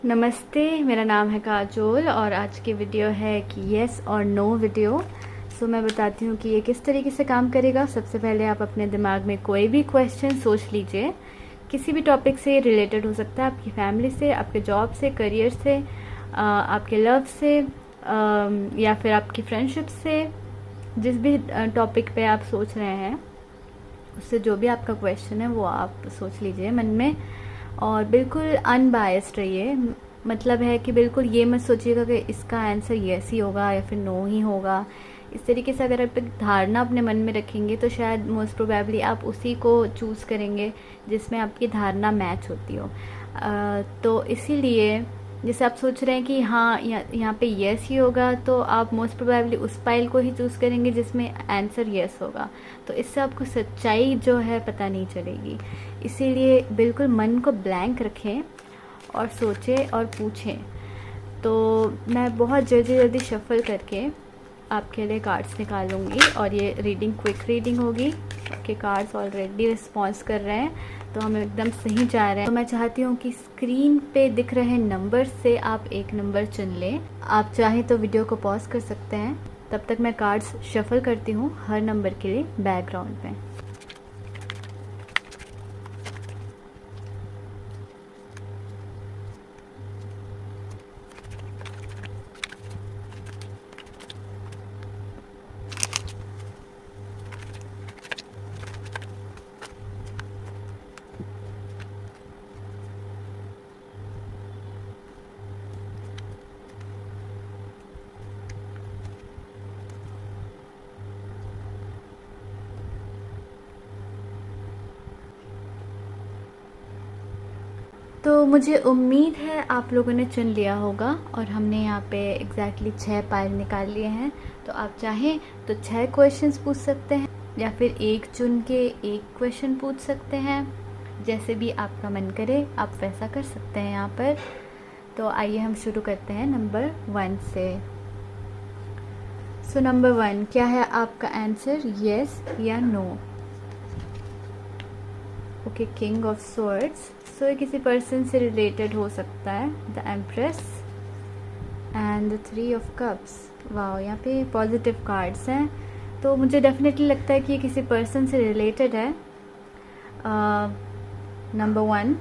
नमस्ते, मेरा नाम है काजोल और आज की वीडियो है कि येस और नो वीडियो। मैं बताती हूँ कि ये किस तरीके से काम करेगा। सबसे पहले आप अपने दिमाग में कोई भी क्वेश्चन सोच लीजिए, किसी भी टॉपिक से रिलेटेड हो सकता है, आपकी फैमिली से, आपके जॉब से, करियर से, आपके लव से, या फिर आपकी फ्रेंडशिप से। जिस भी टॉपिक पे आप सोच रहे हैं उससे जो भी आपका क्वेश्चन है वो आप सोच लीजिए मन में और बिल्कुल अनबायस्ड रहिए। मतलब है कि बिल्कुल ये मत सोचिएगा कि इसका आंसर येस ही होगा या फिर नो ही होगा। इस तरीके से अगर आप एक धारणा अपने मन में रखेंगे तो शायद मोस्ट प्रोबेबली आप उसी को चूज़ करेंगे जिसमें आपकी धारणा मैच होती हो। तो इसीलिए जैसे आप सोच रहे हैं कि हाँ यहाँ पे येस ही होगा, तो आप मोस्ट प्रोबेबली उस फाइल को ही चूज़ करेंगे जिसमें आंसर येस होगा। तो इससे आपको सच्चाई जो है पता नहीं चलेगी। इसीलिए बिल्कुल मन को ब्लैंक रखें और सोचें और पूछें। तो मैं बहुत जल्दी जल्दी शफल करके आपके लिए कार्ड्स निकालूंगी और ये रीडिंग क्विक रीडिंग होगी। आपके कार्ड्स ऑलरेडी रिस्पॉन्स कर रहे हैं तो हम एकदम सही जा रहे हैं। तो मैं चाहती हूँ कि स्क्रीन पे दिख रहे नंबर से आप एक नंबर चुन लें। आप चाहें तो वीडियो को पॉज कर सकते हैं। तब तक मैं कार्ड्स शफल करती हूँ हर नंबर के लिए बैकग्राउंड में। तो मुझे उम्मीद है आप लोगों ने चुन लिया होगा और हमने यहाँ पे एग्जैक्टली 6 पाइल निकाल लिए हैं। तो आप चाहें तो 6 क्वेश्चंस पूछ सकते हैं या फिर एक चुन के एक क्वेश्चन पूछ सकते हैं। जैसे भी आपका मन करे आप वैसा कर सकते हैं यहाँ पर। तो आइए हम शुरू करते हैं नंबर 1 से। सो नंबर 1, क्या है आपका आंसर, येस या no? Okay, king of swords. So ये किसी पर्सन से रिलेटेड हो सकता है। The empress and the 3 of cups. वाह, यहाँ पे पॉजिटिव कार्ड्स हैं। तो मुझे डेफिनेटली लगता है कि ये किसी पर्सन से रिलेटेड है। नंबर 1।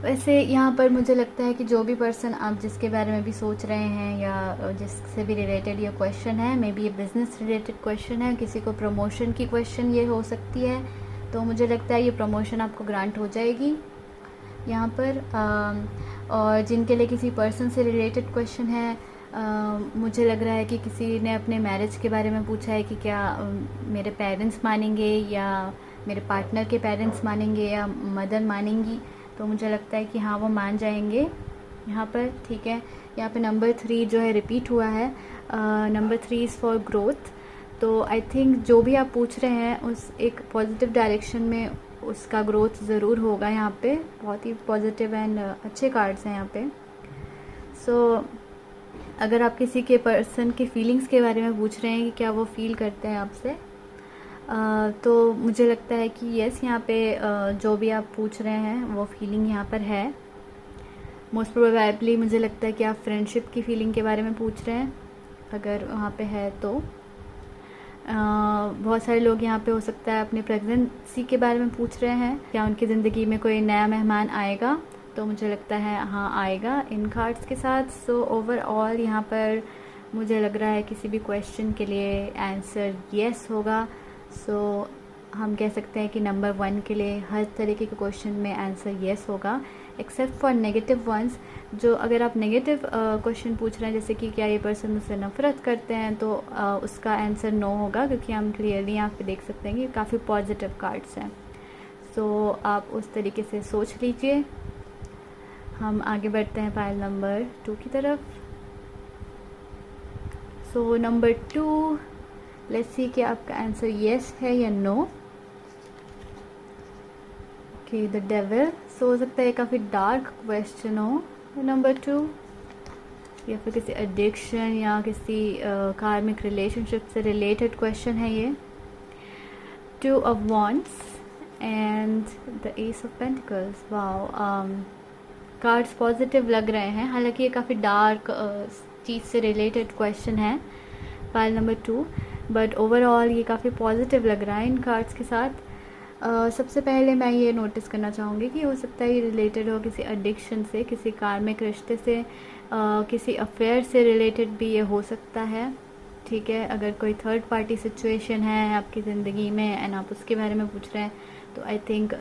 वैसे यहाँ पर मुझे लगता है कि जो भी पर्सन आप जिसके बारे में भी सोच रहे हैं या जिससे भी रिलेटेड ये क्वेश्चन है, मे बी ये बिज़नेस रिलेटेड क्वेश्चन है, किसी को प्रमोशन की क्वेश्चन ये हो सकती है। तो मुझे लगता है ये प्रमोशन आपको ग्रांट हो जाएगी यहाँ पर। और जिनके लिए किसी पर्सन से रिलेटेड क्वेश्चन है, मुझे लग रहा है कि किसी ने अपने मैरिज के बारे में पूछा है कि क्या मेरे पेरेंट्स मानेंगे या मेरे पार्टनर के पेरेंट्स मानेंगे या मदर मानेंगी। तो मुझे लगता है कि हाँ वो मान जाएंगे यहाँ पर। ठीक है, यहाँ पे नंबर 3 जो है रिपीट हुआ है। Number 3 is for growth. तो आई थिंक जो भी आप पूछ रहे हैं उस एक पॉजिटिव डायरेक्शन में उसका ग्रोथ ज़रूर होगा। यहाँ पे बहुत ही पॉजिटिव एंड अच्छे कार्ड्स हैं यहाँ पे। सो अगर आप किसी के पर्सन के फीलिंग्स के बारे में पूछ रहे हैं कि क्या वो फील करते हैं आपसे, तो मुझे लगता है कि येस, यहाँ पे जो भी आप पूछ रहे हैं वो फीलिंग यहाँ पर है। मोस्ट प्रोबेबली मुझे लगता है कि आप फ्रेंडशिप की फीलिंग के बारे में पूछ रहे हैं अगर वहाँ पे है तो। बहुत सारे लोग यहाँ पे हो सकता है अपने प्रेगनेंसी के बारे में पूछ रहे हैं, क्या उनकी ज़िंदगी में कोई नया मेहमान आएगा। तो मुझे लगता है हाँ आएगा इन कार्ड्स के साथ। सो ओवरऑल यहाँ पर मुझे लग रहा है किसी भी क्वेश्चन के लिए आंसर येस होगा। सो हम कह सकते हैं कि नंबर 1 के लिए हर तरीके के क्वेश्चन में आंसर येस होगा, एक्सेप्ट फॉर नेगेटिव वंस। जो अगर आप नेगेटिव क्वेश्चन पूछ रहे हैं जैसे कि क्या ये पर्सन मुझसे नफरत करते हैं, तो उसका आंसर नो होगा, क्योंकि हम क्लियरली यहाँ पे देख सकते हैं कि काफ़ी पॉजिटिव कार्ड्स हैं। सो आप उस तरीके से सोच लीजिए। हम आगे बढ़ते हैं पाइल नंबर 2 की तरफ। सो नंबर 2, लेट्स सी कि आपका आंसर येस है या no. Okay, the devil. So हो सकता है काफ़ी डार्क क्वेश्चन हो नंबर 2, या फिर किसी एडिक्शन या किसी कार्मिक रिलेशनशिप से रिलेटेड क्वेश्चन है ये। 2 of Wands and the S of pentacles. Wow, cards positive लग रहे हैं, हालांकि ये काफ़ी डार्क चीज़ से रिलेटेड क्वेश्चन है, पाइल नंबर 2, बट ओवरऑल ये काफ़ी पॉजिटिव लग रहा है इन कार्ड्स के साथ। सबसे पहले मैं ये नोटिस करना चाहूँगी कि हो सकता है ये रिलेटेड हो किसी एडिक्शन से, किसी कार्मिक रिश्ते से, किसी अफेयर से रिलेटेड भी ये हो सकता है। ठीक है, अगर कोई थर्ड पार्टी सिचुएशन है आपकी ज़िंदगी में एंड आप उसके बारे में पूछ रहे हैं तो आई थिंक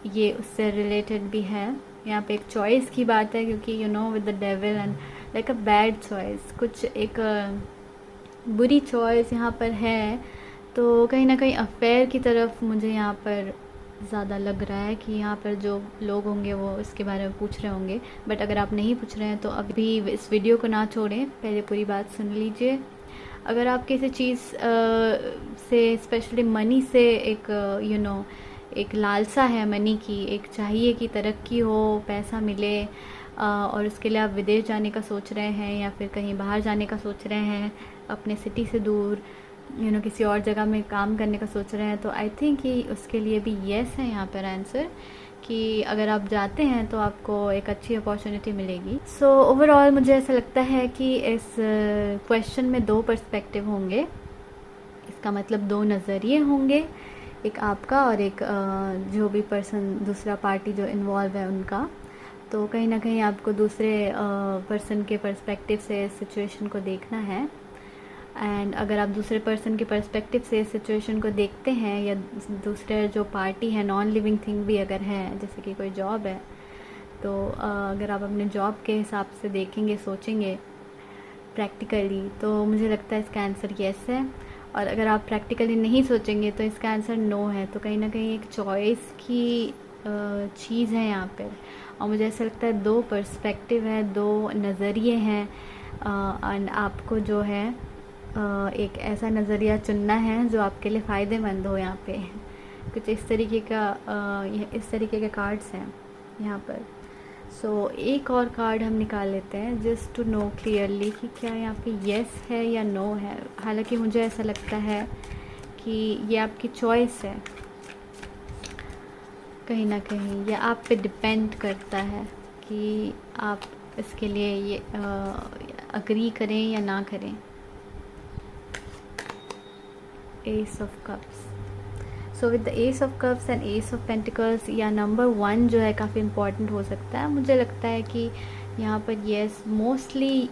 ये उससे रिलेटेड भी है। यहाँ पे एक चॉइस की बात है, क्योंकि you know with the devil and like a bad choice, कुछ एक बुरी चॉइस यहाँ पर है, तो कहीं ना कहीं अफेयर की तरफ मुझे यहाँ पर ज़्यादा लग रहा है कि यहाँ पर जो लोग होंगे वो इसके बारे में पूछ रहे होंगे। बट अगर आप नहीं पूछ रहे हैं तो अभी इस वीडियो को ना छोड़ें, पहले पूरी बात सुन लीजिए। अगर आप किसी चीज़ से, स्पेशली मनी से एक एक लालसा है मनी की, एक चाहिए कि तरक्की हो, पैसा मिले, और उसके लिए आप विदेश जाने का सोच रहे हैं या फिर कहीं बाहर जाने का सोच रहे हैं, अपने सिटी से दूर किसी और जगह में काम करने का सोच रहे हैं, तो आई थिंक कि उसके लिए भी येस है यहाँ पर आंसर, कि अगर आप जाते हैं तो आपको एक अच्छी अपॉर्चुनिटी मिलेगी। सो ओवरऑल मुझे ऐसा लगता है कि इस क्वेश्चन में 2 पर्सपेक्टिव होंगे, इसका मतलब 2 नज़रिए होंगे, एक आपका और एक जो भी पर्सन, दूसरा पार्टी जो इन्वॉल्व है उनका। तो कहीं ना कहीं आपको दूसरे पर्सन के पर्सपेक्टिव से सिचुएशन को देखना है, एंड अगर आप दूसरे पर्सन के पर्सपेक्टिव से सिचुएशन को देखते हैं, या दूसरे जो पार्टी है, नॉन लिविंग थिंग भी अगर है, जैसे कि कोई जॉब है, तो अगर आप अपने जॉब के हिसाब से देखेंगे, सोचेंगे प्रैक्टिकली, तो मुझे लगता है इसका आंसर येस है। और अगर आप प्रैक्टिकली नहीं सोचेंगे तो इसका आंसर नो है। तो कहीं ना कहीं एक चॉइस की चीज़ है यहाँ पर, और मुझे ऐसा लगता है 2 पर्सपेक्टिव है, 2 नज़रिए हैं, एंड आपको जो है एक ऐसा नज़रिया चुनना है जो आपके लिए फ़ायदेमंद हो। यहाँ पे कुछ इस तरीके के कार्ड्स हैं यहाँ पर। सो एक और कार्ड हम निकाल लेते हैं जस्ट टू नो क्लियरली कि क्या यहाँ पे येस है या नो है। हालांकि मुझे ऐसा लगता है कि ये आपकी चॉइस है, कहीं ना कहीं ये आप पे डिपेंड करता है कि आप इसके लिए ये अग्री करें या ना करें। S of cups, so with the S of cups and S of pentacles, या नंबर 1 जो है काफ़ी इम्पॉर्टेंट हो सकता है। मुझे लगता है कि यहाँ पर येस, मोस्टली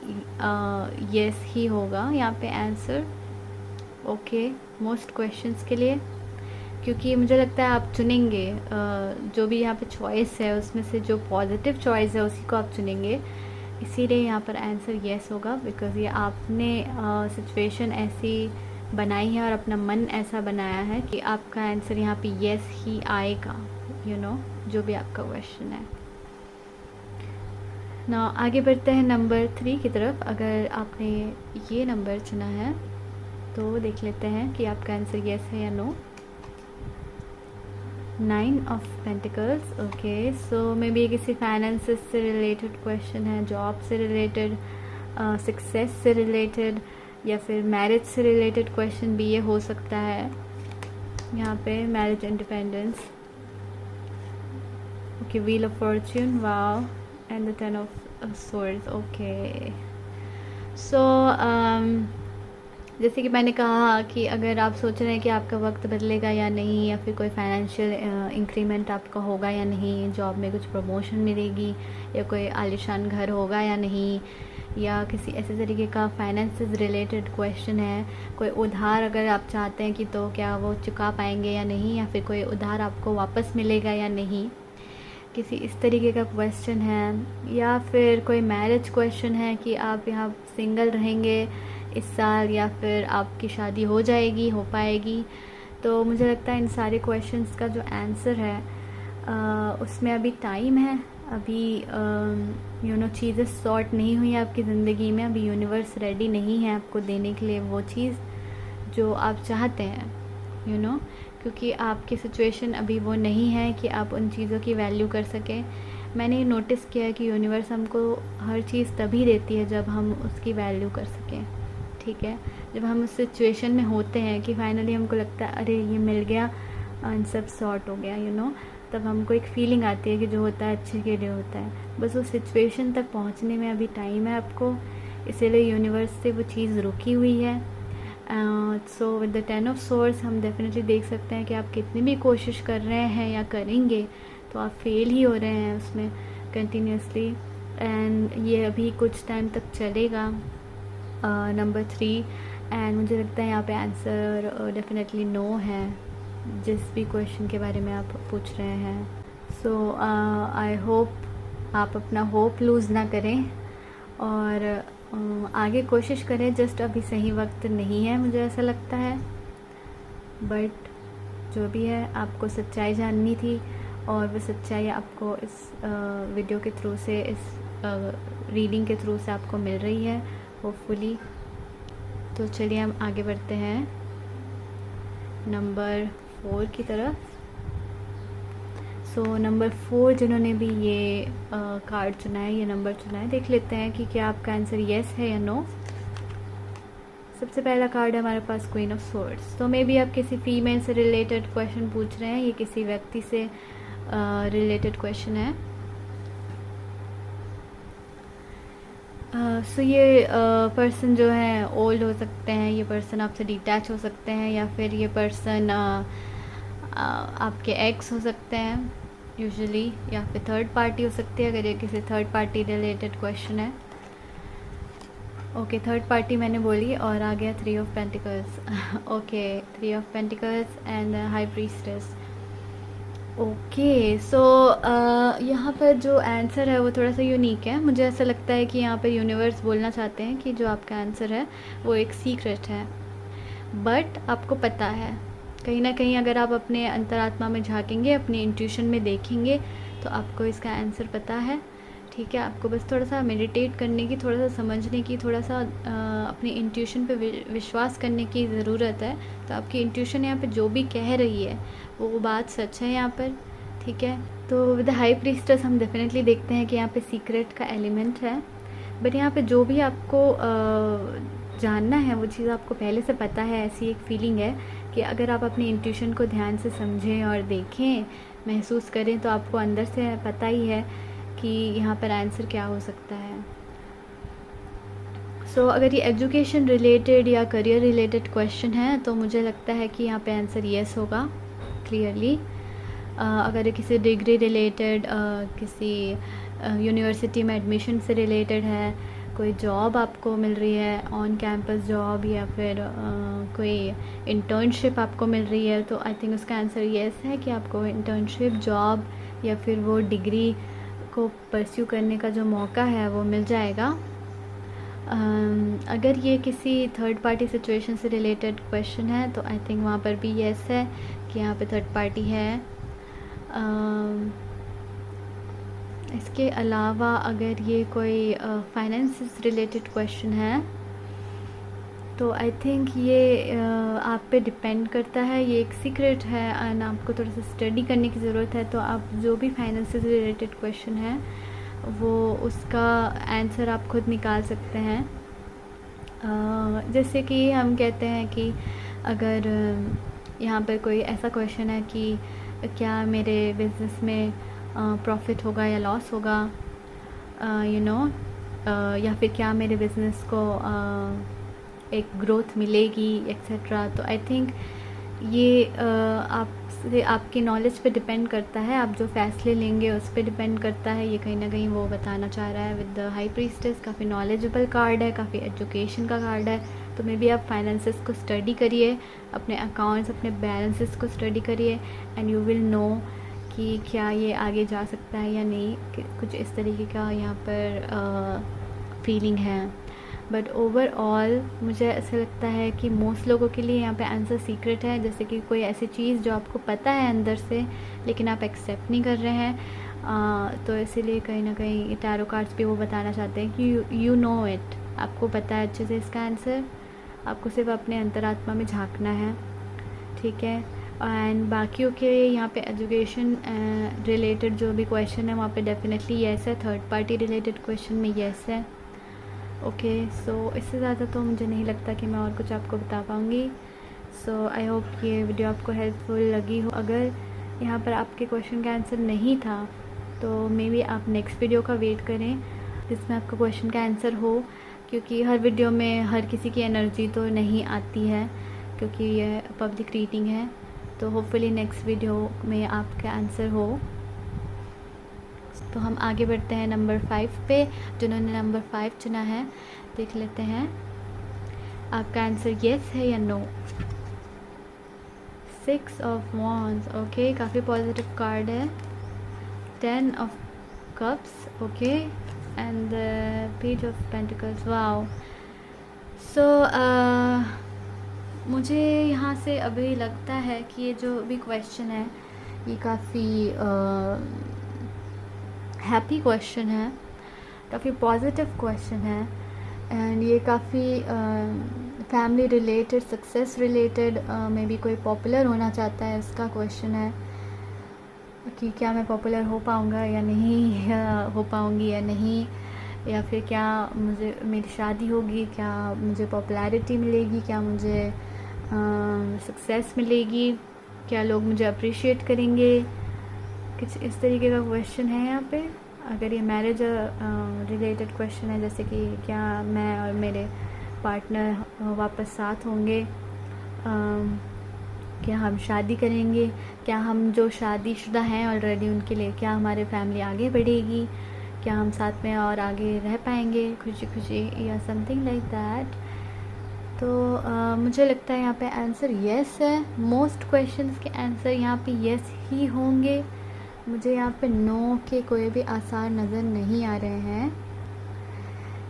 येस ही होगा यहाँ पे आंसर, ओके, मोस्ट क्वेश्चंस के लिए, क्योंकि मुझे लगता है आप चुनेंगे जो भी यहाँ पे चॉइस है उसमें से जो पॉजिटिव चॉइस है उसी को आप चुनेंगे, इसीलिए यहाँ पर आंसर येस होगा, बिकॉज़ ये आपने सिचुएशन ऐसी बनाई है और अपना मन ऐसा बनाया है कि आपका आंसर यहाँ पे येस ही आएगा, जो भी आपका क्वेश्चन है ना। आगे बढ़ते हैं नंबर 3 की तरफ। अगर आपने ये नंबर चुना है तो देख लेते हैं कि आपका आंसर येस है या no. 9 of pentacles, okay, so maybe किसी फाइनेंसेस से रिलेटेड क्वेश्चन है, जॉब से रिलेटेड, सक्सेस से रिलेटेड, या फिर मैरिज से रिलेटेड क्वेश्चन भी ये हो सकता है। यहाँ पे marriage, independence, okay, wheel of fortune, wow, and the 10 of swords, okay. So जैसे कि मैंने कहा कि अगर आप सोच रहे हैं कि आपका वक्त बदलेगा या नहीं, या फिर कोई फाइनेंशियल इंक्रीमेंट आपका होगा या नहीं, जॉब में कुछ प्रमोशन मिलेगी, या कोई आलीशान घर होगा या नहीं, या किसी ऐसे तरीके का फाइनेंस से रिलेटेड क्वेश्चन है, कोई उधार अगर आप चाहते हैं कि तो क्या वो चुका पाएंगे या नहीं, या फिर कोई उधार आपको वापस मिलेगा या नहीं, किसी इस तरीके का क्वेश्चन है, या फिर कोई मैरिज क्वेश्चन है कि आप यहाँ सिंगल रहेंगे इस साल, या फिर आपकी शादी हो जाएगी, हो पाएगी। तो मुझे लगता है इन सारे क्वेश्चंस का जो आंसर है उसमें अभी टाइम है, अभी चीज़ें सॉर्ट नहीं हुई आपकी ज़िंदगी में, अभी यूनिवर्स रेडी नहीं है आपको देने के लिए वो चीज़ जो आप चाहते हैं, क्योंकि आपकी सिचुएशन अभी वो नहीं है कि आप उन चीज़ों की वैल्यू कर सकें। मैंने नोटिस किया है कि यूनिवर्स हमको हर चीज़ तभी देती है जब हम उसकी वैल्यू कर सकें, ठीक है। जब हम उस सिचुएशन में होते हैं कि फाइनली हमको लगता है अरे ये मिल गया, सब सॉर्ट हो गया, तब हमको एक फीलिंग आती है कि जो होता है अच्छे के लिए होता है। बस उस सिचुएशन तक पहुंचने में अभी टाइम है आपको, इसीलिए यूनिवर्स से वो चीज़ रुकी हुई है। So with the 10 of source हम डेफिनेटली देख सकते हैं कि आप कितनी भी कोशिश कर रहे हैं या करेंगे तो आप फेल ही हो रहे हैं उसमें कंटिन्यूसली, एंड ये अभी कुछ टाइम तक चलेगा। नंबर 3, एंड मुझे लगता है यहाँ पे आंसर डेफिनेटली नो है जिस भी क्वेश्चन के बारे में आप पूछ रहे हैं। सो आई होप आप अपना होप लूज़ ना करें और आगे कोशिश करें। जस्ट अभी सही वक्त नहीं है, मुझे ऐसा लगता है, बट जो भी है आपको सच्चाई जाननी थी और वो सच्चाई आपको इस वीडियो के थ्रू से, इस रीडिंग के थ्रू से आपको मिल रही है होपफुली। तो चलिए हम आगे बढ़ते हैं नंबर 4 की तरफ। सो नंबर 4 जिन्होंने भी ये कार्ड चुना है, ये नंबर चुना है, देख लेते हैं कि क्या आपका आंसर येस है या नो। सबसे पहला कार्ड है हमारे पास क्वीन ऑफ सोर्ड्स। तो मे बी आप किसी फीमेल से रिलेटेड क्वेश्चन पूछ रहे हैं, ये किसी व्यक्ति से रिलेटेड क्वेश्चन है। सो ये पर्सन जो है ओल्ड हो सकते हैं, ये पर्सन आपसे डिटैच हो सकते हैं, या फिर ये पर्सन आपके एक्स हो सकते हैं यूजुअली, या फिर थर्ड पार्टी हो सकती है अगर ये किसी थर्ड पार्टी रिलेटेड क्वेश्चन है। ओके, थर्ड पार्टी मैंने बोली और आ गया 3 of pentacles. Okay, 3 of pentacles and high priestess. Okay, so यहाँ पर जो आंसर है वो थोड़ा सा यूनिक है। मुझे ऐसा लगता है कि यहाँ पर यूनिवर्स बोलना चाहते हैं कि जो आपका आंसर है वो एक सीक्रेट है, बट आपको पता है कहीं ना कहीं। अगर आप अपने अंतरात्मा में झांकेंगे, अपने इंट्यूशन में देखेंगे, तो आपको इसका आंसर पता है। ठीक है, आपको बस थोड़ा सा मेडिटेट करने की, थोड़ा सा समझने की, थोड़ा सा अपनी इंट्यूशन पे विश्वास करने की ज़रूरत है। तो आपकी इंट्यूशन यहाँ पे जो भी कह रही है वो बात सच है यहाँ पर। ठीक है, तो विद हाई प्रीस्टेस हम डेफिनेटली देखते हैं कि यहाँ पे सीक्रेट का एलिमेंट है, बट यहाँ पे जो भी आपको जानना है वो चीज़ आपको पहले से पता है। ऐसी एक फीलिंग है कि अगर आप अपनी इंट्यूशन को ध्यान से समझें और देखें, महसूस करें, तो आपको अंदर से पता ही है कि यहाँ पर आंसर क्या हो सकता है। सो अगर ये एजुकेशन रिलेटेड या करियर रिलेटेड क्वेश्चन है तो मुझे लगता है कि यहाँ पे आंसर येस होगा क्लियरली। अगर ये किसी डिग्री रिलेटेड, किसी यूनिवर्सिटी में एडमिशन से रिलेटेड है, कोई जॉब आपको मिल रही है, ऑन कैंपस जॉब, या फिर कोई इंटर्नशिप आपको मिल रही है, तो आई थिंक उसका आंसर येस है कि आपको इंटर्नशिप, जॉब या फिर वो डिग्री को परस्यू करने का जो मौका है वो मिल जाएगा। अगर ये किसी थर्ड पार्टी सिचुएशन से रिलेटेड क्वेश्चन है तो आई थिंक वहाँ पर भी येस है कि यहाँ पे थर्ड पार्टी है। इसके अलावा अगर ये कोई फाइनेंस से रिलेटेड क्वेश्चन है तो आई थिंक ये आप पे डिपेंड करता है। ये एक सीक्रेट है एंड आपको थोड़ा सा स्टडी करने की ज़रूरत है। तो आप जो भी फाइनेंस से रिलेटेड क्वेश्चन है वो उसका आंसर आप खुद निकाल सकते हैं। जैसे कि हम कहते हैं कि अगर यहाँ पर कोई ऐसा क्वेश्चन है कि क्या मेरे बिज़नेस में प्रॉफिट होगा या लॉस होगा, या फिर क्या मेरे बिज़नेस को एक ग्रोथ मिलेगी एक्सेट्रा। तो आई थिंक ये आपसे, आपकी नॉलेज पे डिपेंड करता है, आप जो फैसले लेंगे उस पे डिपेंड करता है। ये कहीं ना कहीं वो बताना चाह रहा है विद द हाई प्रीस्टेस। काफ़ी नॉलेजेबल कार्ड है, काफ़ी एजुकेशन का कार्ड है। तो मे बी आप फाइनेंसेस को स्टडी करिए, अपने अकाउंट्स, अपने बैलेंसेस को स्टडी करिए एंड यू विल नो कि क्या ये आगे जा सकता है या नहीं। कुछ इस तरीके का यहाँ पर फीलिंग है। बट ओवरऑल मुझे ऐसा लगता है कि मोस्ट लोगों के लिए यहाँ पे आंसर सीक्रेट है। जैसे कि कोई ऐसी चीज़ जो आपको पता है अंदर से लेकिन आप एक्सेप्ट नहीं कर रहे हैं, तो इसीलिए कहीं ना कहीं टैरो कार्ड्स भी वो बताना चाहते हैं कि यू नो इट, आपको पता है अच्छे से इसका आंसर, आपको सिर्फ अपने अंतरात्मा में झांकना है। ठीक है, एंड बाकियों के यहाँ पे एजुकेशन रिलेटेड जो भी क्वेश्चन है वहाँ पे डेफिनेटली येस है। थर्ड पार्टी रिलेटेड क्वेश्चन में येस है। ओके, सो इससे ज़्यादा तो मुझे नहीं लगता कि मैं और कुछ आपको बता पाऊँगी। सो आई होप ये वीडियो आपको हेल्पफुल लगी हो। अगर यहाँ पर आपके क्वेश्चन का आंसर नहीं था, तो मे बी आप नेक्स्ट वीडियो का वेट करें जिसमें आपका क्वेश्चन का आंसर हो, क्योंकि हर वीडियो में हर किसी की एनर्जी तो नहीं आती है, क्योंकि ये पब्लिक रीडिंग है। तो होपफुली नेक्स्ट वीडियो में आपका आंसर हो। तो हम आगे बढ़ते हैं नंबर 5 पे। जिन्होंने नंबर 5 चुना है, देख लेते हैं आपका आंसर येस है या नो। 6 ऑफ वॉन्ड्स, ओके, काफ़ी पॉजिटिव कार्ड है। 10 of cups, okay, and page of pentacles, wow. So मुझे यहाँ से अभी लगता है कि ये जो भी क्वेश्चन है ये काफ़ी हैप्पी क्वेश्चन है, काफ़ी पॉजिटिव क्वेश्चन है, एंड ये काफ़ी family related, success related, may be कोई पॉपुलर होना चाहता है उसका क्वेश्चन है कि क्या मैं पॉपुलर हो पाऊँगा या नहीं, हो पाऊँगी या नहीं, या फिर क्या मुझे मेरी शादी होगी, क्या मुझे पॉपुलैरिटी मिलेगी, क्या मुझे सक्सेस मिलेगी, क्या लोग मुझे अप्रिशिएट करेंगे। कुछ इस तरीके का क्वेश्चन है यहाँ पे। अगर ये मैरिज रिलेटेड क्वेश्चन है, जैसे कि क्या मैं और मेरे पार्टनर वापस साथ होंगे, क्या हम शादी करेंगे, क्या हम जो शादीशुदा हैं ऑलरेडी उनके लिए क्या हमारे फैमिली आगे बढ़ेगी, क्या हम साथ में और आगे रह पाएंगे खुशी खुशी, या समथिंग लाइक दैट। तो मुझे लगता है यहाँ पे आंसर येस है। मोस्ट क्वेश्चंस के आंसर यहाँ पे येस ही होंगे। मुझे यहाँ पे नो के कोई भी आसार नज़र नहीं आ रहे हैं।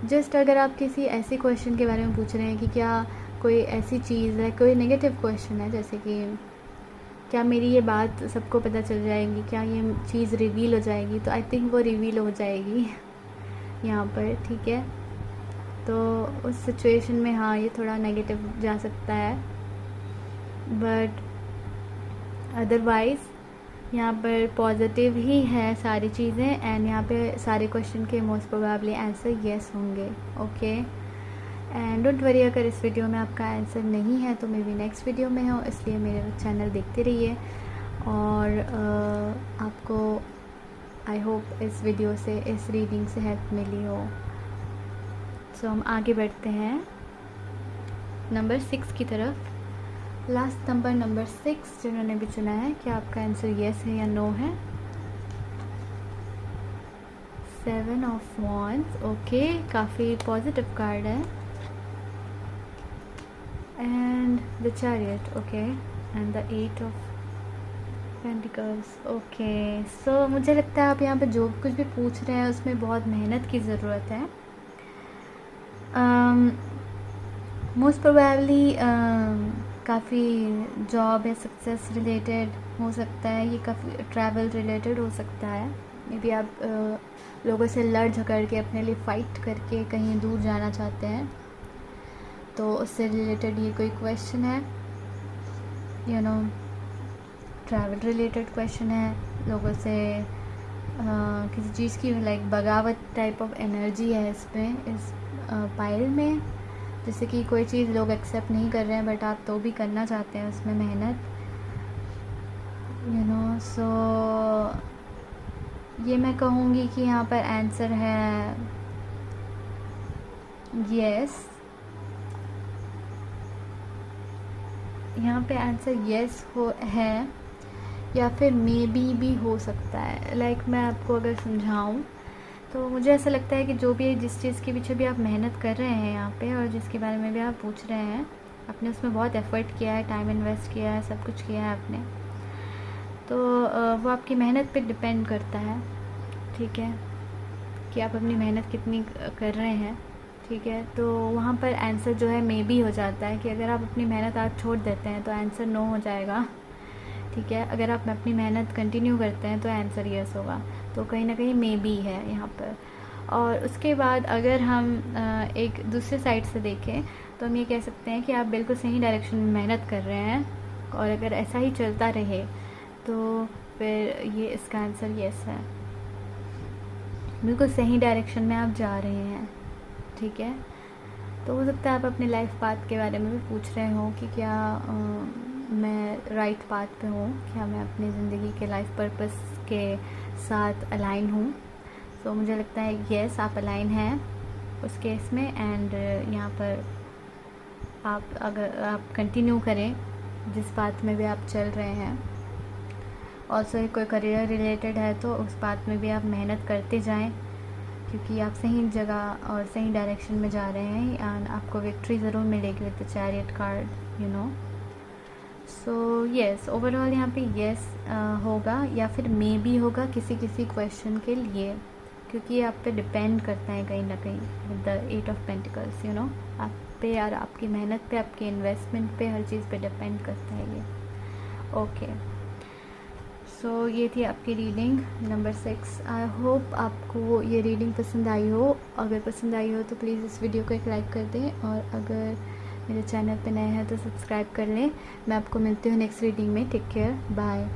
जस्ट अगर आप किसी ऐसे क्वेश्चन के बारे में पूछ रहे हैं कि क्या कोई ऐसी चीज़ है, कोई नेगेटिव क्वेश्चन है, जैसे कि क्या मेरी ये बात सबको पता चल जाएगी, क्या ये चीज़ रिवील हो जाएगी, तो आई थिंक वो रिवील हो जाएगी यहाँ पर, ठीक है। तो उस सिचुएशन में हाँ ये थोड़ा नेगेटिव जा सकता है, बट अदरवाइज़ यहाँ पर पॉजिटिव ही है सारी चीज़ें, एंड यहाँ पे सारे क्वेश्चन के मोस्ट प्रोबेबली आंसर येस होंगे, ओके। एंड डोंट वरी, अगर इस वीडियो में आपका आंसर नहीं है तो मे बी नेक्स्ट वीडियो में हो, इसलिए मेरे चैनल देखते रहिए। और आपको आई होप इस वीडियो से, इस रीडिंग से हेल्प मिली हो। सो हम आगे बढ़ते हैं नंबर 6 की तरफ। लास्ट नंबर, नंबर 6 जिन्होंने भी चुना है, क्या आपका आंसर येस है या नो है। 7 ऑफ वॉन्ड्स, ओके, काफ़ी पॉजिटिव कार्ड है। And the chariot, okay, and the 8 of pentacles, okay. So मुझे लगता है आप यहाँ पे जो कुछ भी पूछ रहे हैं उसमें बहुत मेहनत की ज़रूरत है। मोस्ट प्रोबेबली काफ़ी जॉब या सक्सेस रिलेटेड हो सकता है, ये काफ़ी ट्रैवल रिलेटेड हो सकता है। मे बी आप लोगों से लड़ झगड़ के अपने लिए फ़ाइट करके कहीं दूर जाना चाहते हैं, तो उससे रिलेटेड ये कोई क्वेश्चन है, you know, travel related question है। लोगों से किसी चीज़ की लाइक बगावत टाइप ऑफ एनर्जी है इसमें, इस पाइल में, जैसे कि कोई चीज़ लोग एक्सेप्ट नहीं कर रहे हैं बट आप तो भी करना चाहते हैं उसमें मेहनत, यू नो। सो ये मैं कहूँगी कि यहाँ पर आंसर है यस। यहाँ पे आंसर यस हो है, या फिर मे बी भी हो सकता है। लाइक मैं आपको अगर समझाऊँ तो मुझे ऐसा लगता है कि जो भी जिस चीज़ के पीछे भी आप मेहनत कर रहे हैं यहाँ पे, और जिसके बारे में भी आप पूछ रहे हैं, आपने उसमें बहुत एफ़र्ट किया है, टाइम इन्वेस्ट किया है, सब कुछ किया है आपने, तो वो आपकी मेहनत पे डिपेंड करता है, ठीक है, कि आप अपनी मेहनत कितनी कर रहे हैं, ठीक है। तो वहाँ पर आंसर जो है मे बी हो जाता है कि अगर आप अपनी मेहनत आज छोड़ देते हैं तो आंसर नो हो जाएगा, ठीक है। अगर आप अपनी मेहनत कंटिन्यू करते हैं तो आंसर यस होगा। तो कहीं ना कहीं मे बी है यहाँ पर। और उसके बाद अगर हम एक दूसरे साइड से देखें तो हम ये कह सकते हैं कि आप बिल्कुल सही डायरेक्शन में मेहनत कर रहे हैं, और अगर ऐसा ही चलता रहे तो फिर ये इसका आंसर यस है। बिल्कुल सही डायरेक्शन में आप जा रहे हैं, ठीक है। तो हो सकता है आप अपने लाइफ पाथ के बारे में भी पूछ रहे हो कि क्या मैं राइट पाथ पे हूँ, क्या मैं अपनी ज़िंदगी के लाइफ पर्पस के साथ अलाइन हूँ। सो मुझे लगता है येस आप अलाइन हैं उस केस में, एंड यहाँ पर आप अगर आप कंटिन्यू करें जिस बात में भी आप चल रहे हैं। ऑल्सो कोई करियर रिलेटेड है तो उस बात में भी आप मेहनत करते जाएं, क्योंकि आप सही जगह और सही डायरेक्शन में जा रहे हैं एंड आपको विक्ट्री ज़रूर मिलेगी with the chariot card, you know. So yes, overall यहाँ पे येस होगा या फिर मे बी होगा किसी किसी क्वेश्चन के लिए, क्योंकि ये आप पे डिपेंड करता है कहीं ना कहीं with the 8 of pentacles, you know. आप पे यार आपकी मेहनत पे, आपकी इन्वेस्टमेंट पे, हर चीज़ पे डिपेंड करता है ये। ओके, सो ये थी आपकी रीडिंग नंबर 6। आई होप आपको ये रीडिंग पसंद आई हो। अगर पसंद आई हो तो प्लीज़ इस वीडियो को एक लाइक कर दें, और अगर मेरे चैनल पे नए हैं तो सब्सक्राइब कर लें। मैं आपको मिलती हूँ नेक्स्ट रीडिंग में। Take care, bye.